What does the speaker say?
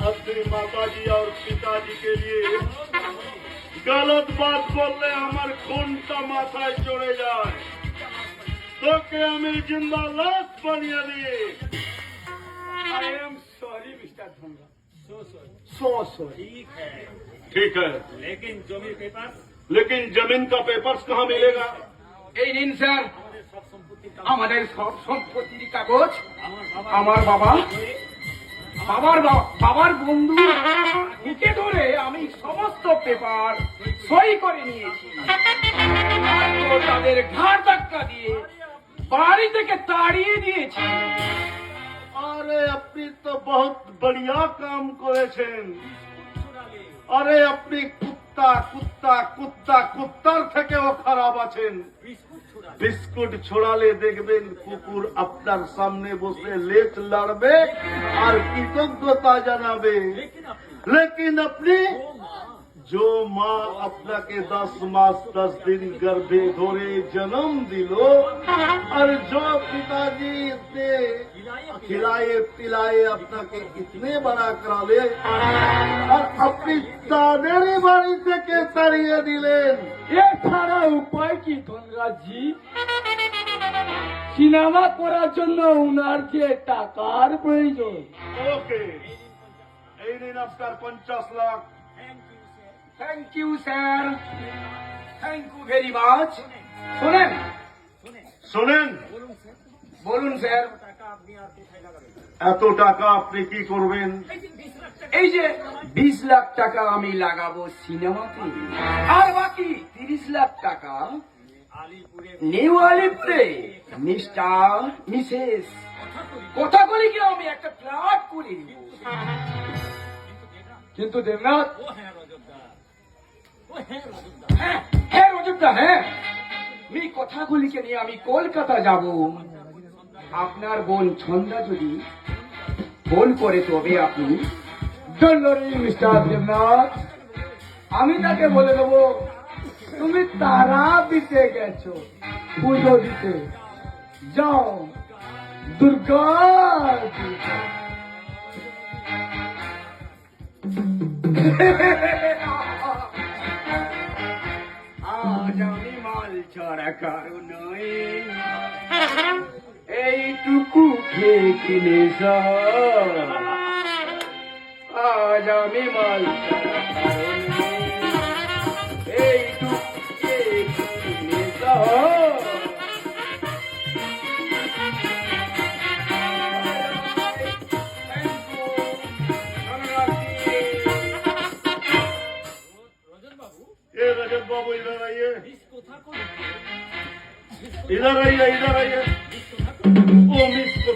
अपनी माता जी और पिताजी के लिए गलत बात बोलले हमार खूनटा माथाয় चढ़े जाए तो के हमें जिंदा लाश बनिए दिए। I am sorry mister Dhanraj, so sorry. ठीक है, लेकिन जमीन पेपर्स, लेकिन जमीन का पेपर्स कहाँ मिलेगा? এই নিন স্যার सब संपत्ति আমাদের সব সম্পত্তির কাগজ। আমার বাবার বন্ধু মুখে ধরে আমি সমস্ত পেপার সই করে নিয়েছি। তারপর তাদের ঘাড় ধাক্কা দিয়ে বাড়ি থেকে তাড়িয়ে দিয়েছি। अरे अपनी तो बहुत बढ़िया काम করেছেন। अरे अपनी कुत्ता कुत्ता कुत्ता कुत्तार থেকেও খারাপ আছেন। বিস্কুট ছড়ালে দেখবেন কুকুর আপনার সামনে বসে লেজ লড়বে আর কৃতজ্ঞতা জানাবে। लेकिन अपनी जो माँ আপনাকে 10 मास 10 दिन गर्भे धरे जन्म दिलो और जो पिताजी इतने खिलाए पिलाए আপনাকে इतने बड़ा कराले और अपनी दादेरी বাড়ি থেকে তাড়িয়ে দিলেন। এছাড়া উপায় কি ধনরাজজি? সিনেমা করার জন্য উনার যে টাকার প্রয়োজন। ওকে, এই নিন আপনার 50 lakh. Thank you sir, thank you very much. শোনেন শোনেন, বলুন স্যার। এত টাকা আপনি কি করবেন? এই যে 20 লাখ টাকা আমি লাগাবো সিনেমাতে, আর বাকি 30 লাখ টাকা নিউ আলিপুরে মিস্টার মিসেস কথাগুলি কি আমি একটা ফ্ল্যাট করে দিব। কিন্তু দেবনাথ, হ্যাঁ রজবদা, হ্যাঁ আমি কথাগুলিকে নিয়ে আমি কলকাতা যাব। আপনার বোন ছন্দা যদি ফোন করে তবে আপনি মিস্টার দেবনাথ, আমি তাকে বলে দেবো তুমি তারা দিতে গেছো পুজো দিতে, যাও দুর্গা আজ আমি মাল ছাড়া কারো নয়, এইটুকু খেয়ে কিনে আজ আমি মাল ছাড়া কারো নয়, এইটুকু খেয়ে কিনে रजत बाबू इधर आइए, इधर आइए, इधर आइए। ओ मिस